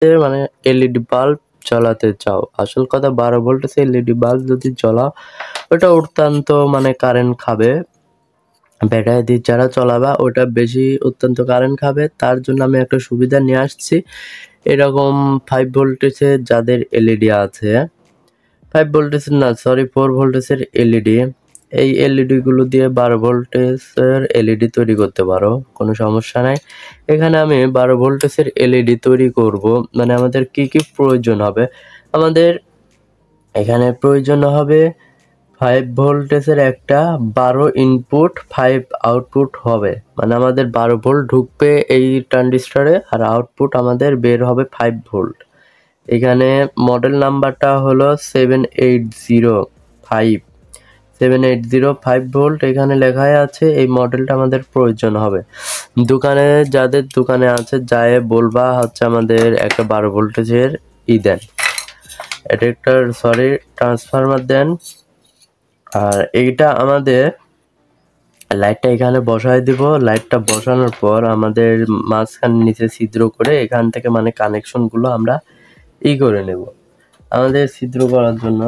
মানে LED bulb জ্বালাতে চাও, আসল কথা 12 ভোল্টের এলইডি বাল্ব যদি জ্বালাও ওটা অত্যন্ত মানে কারেন্ট খাবে। ব্যাটারি দিয়ে যারা চলাবা ওটা বেশি অত্যন্ত কারেন্ট খাবে। তার জন্য আমি একটা সুবিধা নিয়ে আসছি, এরকম 5 ভোল্টেজের যাদের এলইডি আছে, 5 ভোল্টেজের না সরি 4 ভোল্টেজের এলইডি, এই এলইডি গুলো দিয়ে 12 ভোল্টেজের এলইডি তৈরি করতে পারো, কোনো সমস্যা নাই। এখানে আমি 12 ভোল্টেজের এলইডি তৈরি করব, মানে আমাদের কি কি প্রয়োজন হবে। আমাদের এখানে প্রয়োজন হবে 5 ভোল্টেজের একটা 12 ইনপুট 5 আউটপুট হবে, মানে আমাদের 12 ভোল্ট ঢুকবে এই ট্রানজিস্টরে আর আউটপুট আমাদের বের হবে 5 ভোল্ট। এখানে মডেল নাম্বারটা হলো 7805 ভোল্ট এখানে লেখাই আছে। এই মডেলটা আমাদের প্রয়োজন হবে। দোকানে যাদের দোকানে আছে যায় বলবা হচ্ছে আমাদের একটা 12 ভোল্টেজের দেন, এটা একটা ট্রান্সফরমার দেন। আর এইটা আমাদের লাইটটা এখানে বসায় দিব। লাইটটা বসানোর পর আমাদের মাঝখানে নিচে ছিদ্র করে এখান থেকে মানে কানেকশনগুলো আমরা করে নেব। আমাদের ছিদ্র করার জন্য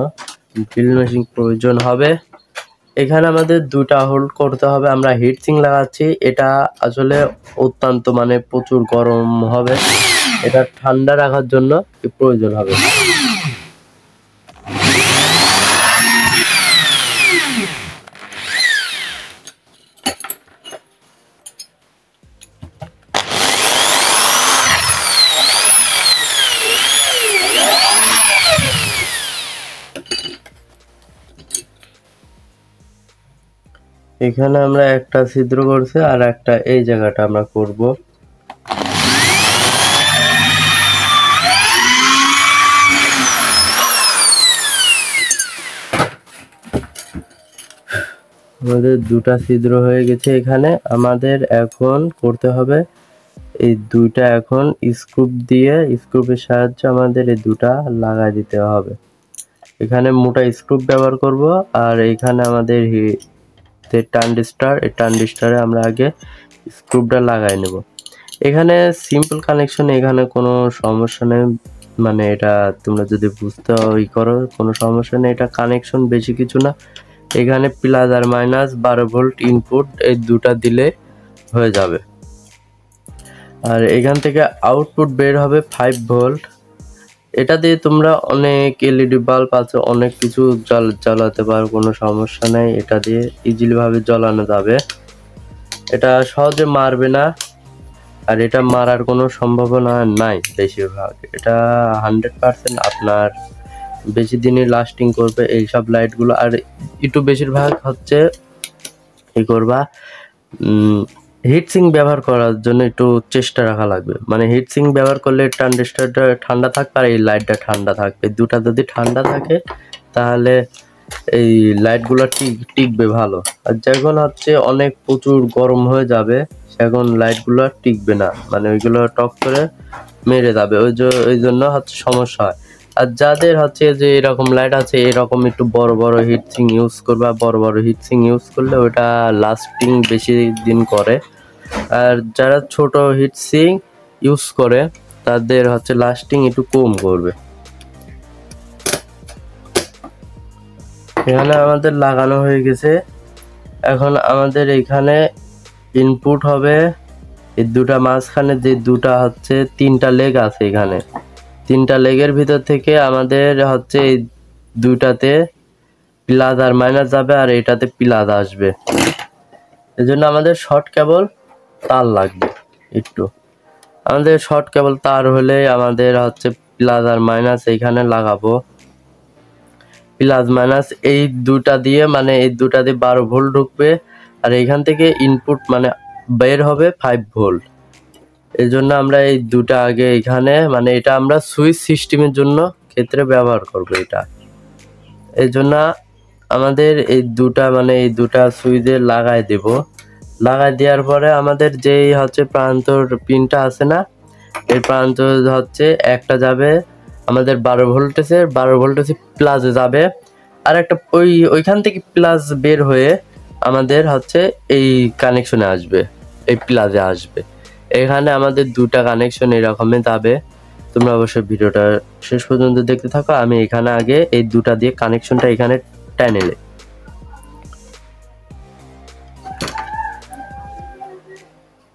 ড্রিল মেশিন প্রয়োজন হবে। এখানে আমাদের দুটা হোল্ড করতে হবে। আমরা হিটসিং লাগাচ্ছি, এটা আসলে অত্যন্ত মানে প্রচুর গরম হবে, এটা ঠান্ডা রাখার জন্য প্রয়োজন হবে। এখানে আমরা একটা ছিদ্র করছি আর একটা এই জায়গাটা আমরা করব। আমাদের দুটা ছিদ্র হয়ে গেছে। এখানে আমাদের এখন করতে হবে এই দুইটা এখন স্ক্রুপের সাহায্যে আমাদের এই দুটা লাগাই দিতে হবে। এখানে মোটা স্ক্রুপ ব্যবহার করব আর এখানে আমাদের ট্রানজিস্টর, এই ট্রানজিস্টরে আমরা আগে স্ক্রুপটা লাগাই নেব। এখানে সিম্পল কানেকশন, এখানে কোনো সমস্যা নেই, মানে এটা তোমরা যদি বুঝতে করো কোনো সমস্যা নেই। এটা কানেকশন বেশি কিছু না, এখানে প্লাস আর মাইনাস 12 ভোল্ট ইনপুট এই দুটা দিলে হয়ে যাবে। আর এখান থেকে আউটপুট বের হবে 5 ভোল্ট। এটা দিয়ে তোমরা অনেক এলইডি বাল্ব আছে, অনেক কিছু জ্বালাতে পারো, কোনো সমস্যা নেই। এটা দিয়ে ইজিলি ভাবে জ্বালানো যাবে, এটা সহজে মারবে না আর এটা মারার কোনো সম্ভাবনা নাই। বেশিরভাগ এটা 100% আপনার বেশি দিনই লাস্টিং করবে এইসব লাইটগুলো। আর একটু বেশিরভাগ হচ্ছে এই করবা হিটসিং ব্যবহার করার জন্য একটু চেষ্টা রাখা লাগবে, মানে হিটসিং ব্যবহার করলে ট্রানজিস্টরটা ঠান্ডা থাকবে আর এই লাইটটা ঠান্ডা থাকবে। দুটা যদি ঠান্ডা থাকে তাহলে এই লাইটগুলো টিকবে ভালো। আর যখন হচ্ছে অনেক প্রচুর গরম হয়ে যাবে এখন লাইটগুলো টিকবে না, মানে ওইগুলো টক করে মেরে যাবে, ওই জন্য হচ্ছে সমস্যা হয়। আর যাদের হচ্ছে যে এরকম লাইট আছে এরকম একটু বড় বড় হিটসিং ইউজ করবা, বড় বড় হিটসিং ইউজ করলে ওটা লাস্টিং বেশি দিন করে। আর যারা ছোট হিটসিং ইউজ করে তাদের হচ্ছে লাস্টিং একটু কম করবে। এখানে আমাদের লাগানো হয়ে গেছে। এখন আমাদের এখানে ইনপুট হবে এই দুটা, মাঝখানে যে দুটা হচ্ছে তিনটা লেগ আছে, এখানে তিনটা লেগের ভিতর থেকে আমাদের হচ্ছে এই দুইটাতে প্লাস আর মাইনাস যাবে আর এটাতে প্লাস আসবে। এজন্য আমাদের শর্ট কেবল তার লাগবে একটু। আমাদের শর্ট কেবল তার হলে আমাদের হচ্ছে প্লাস আর মাইনাস এইখানে লাগাবো। প্লাস মাইনাস এই দুটা দিয়ে মানে এই দুটা দিয়ে 12 ভোল্ট ঢুকবে আর এইখান থেকে ইনপুট মানে বের হবে 5 ভোল্ট। এই জন্য আমরা এই দুটা আগে এখানে মানে এটা আমরা সুইচ সিস্টেমের জন্য ক্ষেত্রে ব্যবহার করব এটা। এই জন্য আমাদের এই দুটা মানে এই দুটা সুইচে লাগাই দেব। লাগাই দেওয়ার পরে আমাদের যেই হচ্ছে প্রান্তর পিনটা আছে না, এই প্রান্ত হচ্ছে একটা যাবে আমাদের 12 ভোল্টেজে প্লাসে যাবে আর একটা ওইখান থেকে প্লাস বের হয়ে আমাদের হচ্ছে এই কানেকশনে আসবে, এই প্লাসে আসবে। এখানে আমাদের দুটা কানেকশন এরকমই যাবে। তোমরা অবশ্যই ভিডিওটা শেষ পর্যন্ত দেখতে থাকো। আমি এখানে আগে এই দুটা দিয়ে কানেকশনটা এখানে টেনে নেই।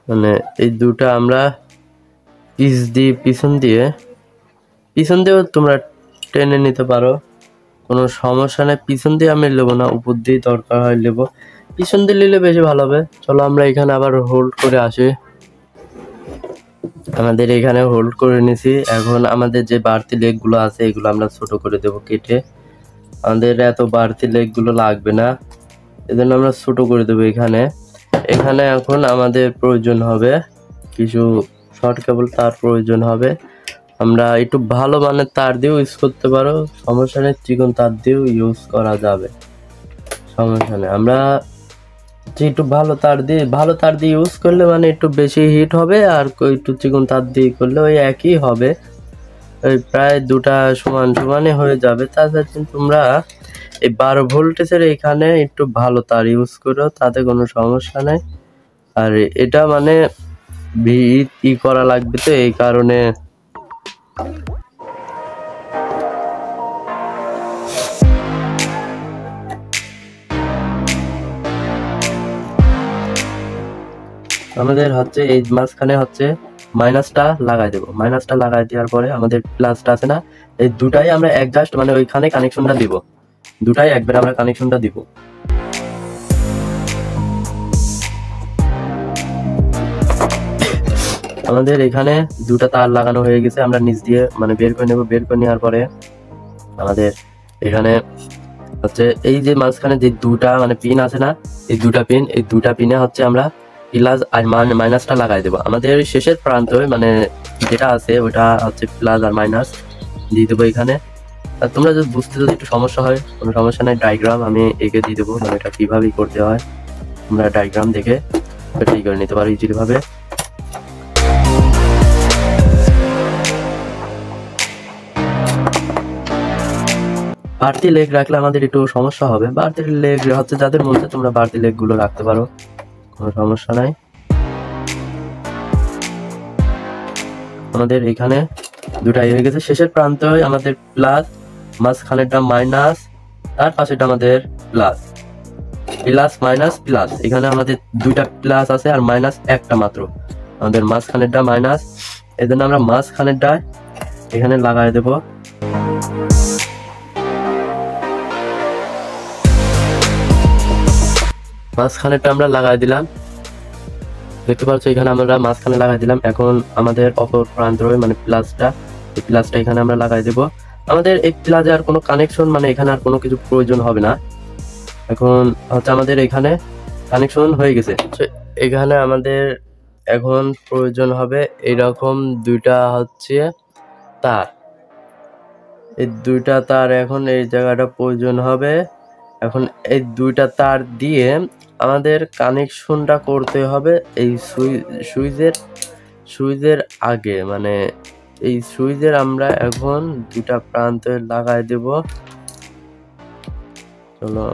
মানে এই দুটা আমরা পিছন দিয়েও তোমরা টেনে নিতে পারো, কোনো সমস্যা নেই। পিছন দিয়ে আমি নেবো না, উপর দিয়ে দরকার হয় নেবো। পিছন দিয়ে নিলে বেশি ভালো হবে। চলো আমরা এখানে আবার হোল্ড করে আসি। আমাদের এখানে হোল্ড করে নিছি। এখন আমাদের যে বাড়তি লেগগুলো আছে এগুলো আমরা ছোট করে দেবো কেটে। আমাদের এত বাড়তি লেগগুলো লাগবে না, এজন্য আমরা ছোট করে দেবো এখানে। এখন আমাদের প্রয়োজন হবে কিছু শর্ট কেবল তার প্রয়োজন হবে। আমরা একটু ভালো মানের তার দিয়েও ইউজ করতে পারো, সমস্যা নেই। চিকন তার দিয়েও ইউজ করা যাবে, সমস্যা নেই। আমরা একটু ভালো তার দিয়ে ইউজ করলে মানে একটু বেশি হিট হবে, আর একটু চিকন তার দিয়ে করলে ওই একই হবে, ওই প্রায় দুটা সমানে হয়ে যাবে। তাছাড়া তোমরা এই 12 ভোল্টেজের এখানে একটু ভালো তার ইউজ করো, তাতে কোনো সমস্যা নেই। আর এটা মানে করা লাগবে, তো এই কারণে আমাদের হচ্ছে এই মাঝখানে হচ্ছে মাইনাসটা লাগাই দেবো। মাইনাসটা লাগাই দেওয়ার পরে আমাদের প্লাসটা আছে না, এই দুটাই আমরা অ্যাডজাস্ট মানে ওইখানে কানেকশনটা দিব, দুটাই একবার আমরা কানেকশনটা দিব। আমাদের এখানে দুটা তার লাগানো হয়ে গেছে, আমরা নিচ দিয়ে মানে বের করে নেব। বের করে নেওয়ার পরে আমাদের এখানে হচ্ছে এই যে মাঝখানে যে দুটা মানে পিন আছে না, এই দুটা পিনে হচ্ছে আমরা প্লাস আর মাইনাসটা লাগাই দেবো। আমাদের শেষের প্রান্ত মানে যেটা আছে ওটা হচ্ছে প্লাস আর মাইনাস দিয়ে দেবো এখানে। আর তোমরা যদি বুঝতে যদি একটু সমস্যা হয়, কোনো সমস্যা নাই, ডায়াগ্রাম আমি এঁকে দিয়ে দেবো, মানে এটা কিভাবে করতে হয় তোমরা ডায়াগ্রাম দেখে ঠিক করে নিতে পারো ইজিলি ভাবে। বাড়তি লেগ রাখলে আমাদের একটু সমস্যা হবে। বাড়তি লেগ হচ্ছে যাদের মধ্যে, তোমরা বাড়তি লেগ গুলো রাখতে পারো, কোনো সমস্যা নাই। আমাদের এখানে দুটাই হয়ে গেছে। শেষের প্রান্তে আমাদের প্লাস, মাঝখানেরটা মাইনাস, তার পাশেটা আমাদের প্লাস। প্লাস মাইনাস প্লাস, এখানে আমাদের দুইটা প্লাস আছে আর মাইনাস একটা মাত্র। আমাদের মাঝখানেরটা মাইনাস, এই জন্য আমরা মাঝখানেরটা এখানে লাগাই দেব। মাঝখানেরটা আমরা লাগাই দিলাম, দেখতে পাচ্ছ এখানে আমরা মাঝখানে লাগাই দিলাম। এখন আমাদের অপর প্রান্ত মানে প্লাসটা, এই প্লাসটা এখানে আমরা লাগাই দেব। আমাদের এই প্লাসে আর কোনো কানেকশন মানে এখানে আর কোনো কিছু প্রয়োজন হবে না। এখন হচ্ছে আমাদের এখানে কানেকশন হয়ে গেছে। এখানে আমাদের এখন প্রয়োজন হবে এরকম দুইটা হচ্ছে তার, এই দুইটা তার এখন এই জায়গাটা প্রয়োজন হবে। এখন এই দুইটা তার দিয়ে আমাদের কানেকশনটা করতে হবে এই সুইচের আগে, মানে এই সুইচের আমরা এখন দুটা প্রান্তে লাগাই দেব। চলো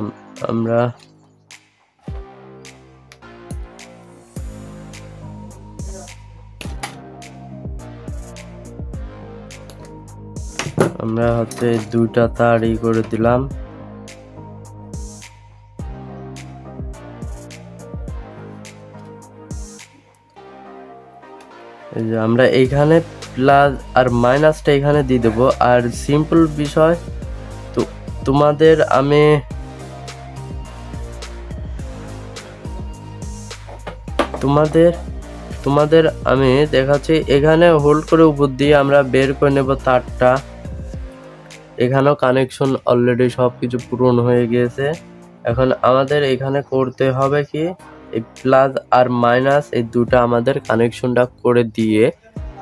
আমরা হচ্ছে দুইটা তার করে দিলাম। এই যে আমরা এইখানে প্লাস আর মাইনাসটা এখানে দিয়ে দেবো। আর সিম্পল বিষয় তো তোমাদের আমি দেখাচ্ছি। এখানে হোল্ড করে উপর দিয়ে আমরা বের করে নেব তারটা। এখানেও কানেকশন অলরেডি সবকিছু পূরণ হয়ে গিয়েছে। এখন আমাদের এখানে করতে হবে কি, এই প্লাস আর মাইনাস এই দুটো আমাদের কানেকশনটা করে দিয়ে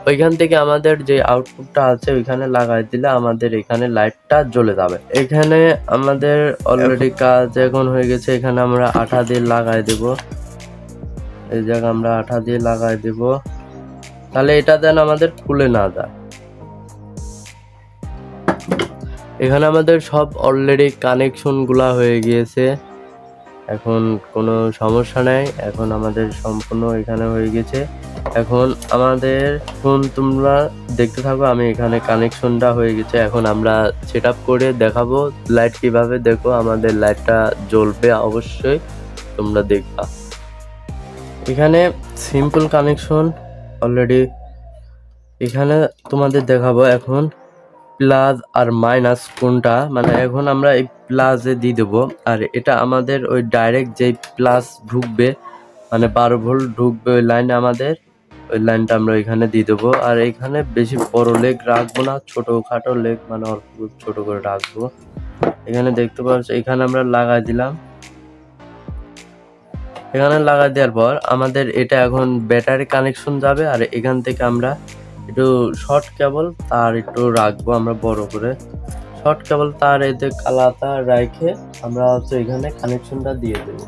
ওইখান থেকে আমাদের যে আউটপুটটা আছে ওইখানে লাগাই দিলে আমাদের এখানে লাইটটা জ্বলে যাবে। এখানে আমাদের অলরেডি কাজ এখন হয়ে গেছে। এখানে আমরা আঠা দিয়ে লাগাই দেব, এই জায়গা আমরা আঠা দিয়ে লাগাই দেব, তাহলে এটা যেন আমাদের খুলে না যায়। এখানে আমাদের সব অলরেডি কানেকশন গুলা হয়ে গিয়েছে, এখন কোনো সমস্যা নাই। এখন আমাদের সম্পূর্ণ এখানে হয়ে গেছে। এখন আমাদের তোমরা দেখতে থাকো। আমি এখানে কানেকশনটা হয়ে গেছে, এখন আমরা সেট আপ করে দেখাবো লাইট কিভাবে। দেখো আমাদের লাইটটা জ্বলবে অবশ্যই, তোমরা দেখবা। এখানে সিম্পল কানেকশন অলরেডি এখানে তোমাদের দেখাবো। এখন প্লাস আর মাইনাস কোনটা, মানে এখন আমরা এই প্লাসে দিয়ে দেবো, আর এটা আমাদের ওই ডাইরেক্ট যেই প্লাস ঢুকবে, মানে 12 ভোল্ট ঢুকবে ওই লাইনে, আমাদের ওই লাইনটা আমরা এখানে দিয়ে দেবো। আর এখানে বেশি বড় লেগ রাখবো না, ছোটখাটো লেগ মানে অল্প ছোট করে রাখবো। এখানে দেখতে পাচ্ছ, এখানে আমরা লাগাই দিলাম। এখানে লাগাই দেওয়ার পর আমাদের এটা এখন ব্যাটারি কানেকশন যাবে, আর এখান থেকে আমরা একটু শর্ট কেবল তার একটু রাখবো আমরা বড় করে। শর্ট কেবল তার এতে কালাতা রেখে আমরা হচ্ছে এখানে কানেকশনটা দিয়ে দেবো।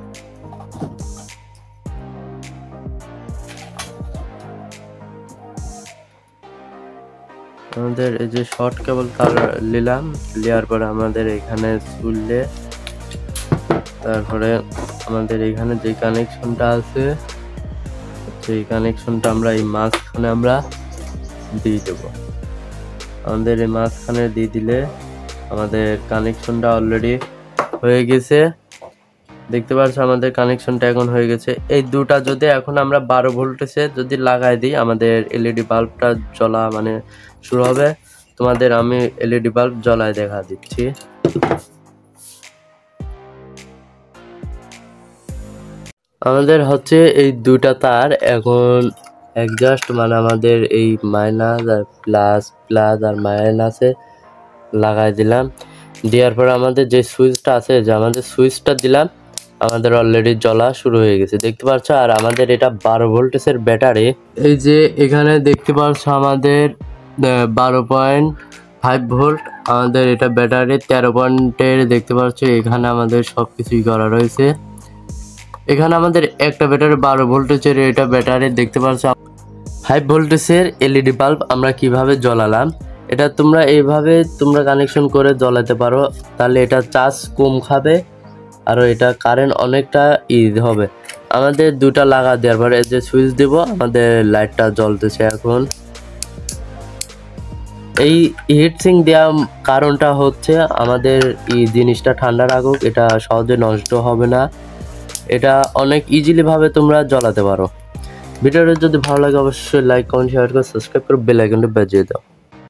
আমাদের এই যে শর্ট কেবল তার নিলাম, নেওয়ার পরে আমাদের এখানে চুললে, তারপরে আমাদের এখানে যে কানেকশনটা আছে সেই কানেকশনটা আমরা এই মাঝখানে আমরা দিয়ে দেবো। আমাদের এই মাঝখানে দিয়ে দিলে আমাদের কানেকশনটা অলরেডি হয়ে গেছে। দেখতে পাচ্ছ আমাদের কানেকশনটা এখন হয়ে গেছে। এই দুটা যদি এখন আমরা 12 ভোল্টেজে যদি লাগাই দিই, আমাদের এলইডি বাল্বটা জ্বলা মানে শুরু হবে। তোমাদের আমি এলইডি বাল্ব জ্বলায় দেখা দিচ্ছি। আমাদের হচ্ছে এই দুটা তার এখন অ্যাডজাস্ট, মানে আমাদের এই মাইনাস আর প্লাস আর মাইনাসে লাগাই দিলাম। দেওয়ার পর আমাদের যে সুইচটা আছে, যে আমাদের সুইচটা দিলাম, আমাদের অলরেডি জ্বলা শুরু হয়ে গেছে, দেখতে পাচ্ছ। আর আমাদের এটা 12 ভোল্টেজের ব্যাটারি। এই যে এখানে দেখতে পাচ্ছ আমাদের 12.5 ভোল্ট আমাদের এটা ব্যাটারি। 13 পয়েন্টের দেখতে পাচ্ছ, এখানে আমাদের সবকিছুই করা রয়েছে। এখানে আমাদের একটা ব্যাটারি 12 ভোল্টেজের এটা ব্যাটারি। দেখতে পাচ্ছ 5 ভোল্টেজের এলইডি বাল্ব আমরা কিভাবে জ্বলালাম। এটা তোমরা এইভাবে তোমরা কানেকশন করে জ্বলাতে পারো, তাহলে এটা চার্জ কম খাবে আর এটা কারেন্ট অনেকটা হবে। আমাদের দুটা লাগা দেওয়ার পরে যে সুইচ দেব, আমাদের লাইটটা জ্বলতেছে এখন। এই হিটসিং দেওয়া কারণটা হচ্ছে আমাদের এই জিনিসটা ঠান্ডা রাখুক, এটা সহজে নষ্ট হবে না, এটা অনেক ইজিলি ভাবে তোমরা জ্বলাতে পারো। ভিডিওটা যদি ভালো লাগে অবশ্যই লাইক কমেন্ট শেয়ার করে সাবস্ক্রাইব করে বেল আইকনটা বাজিয়ে দাও।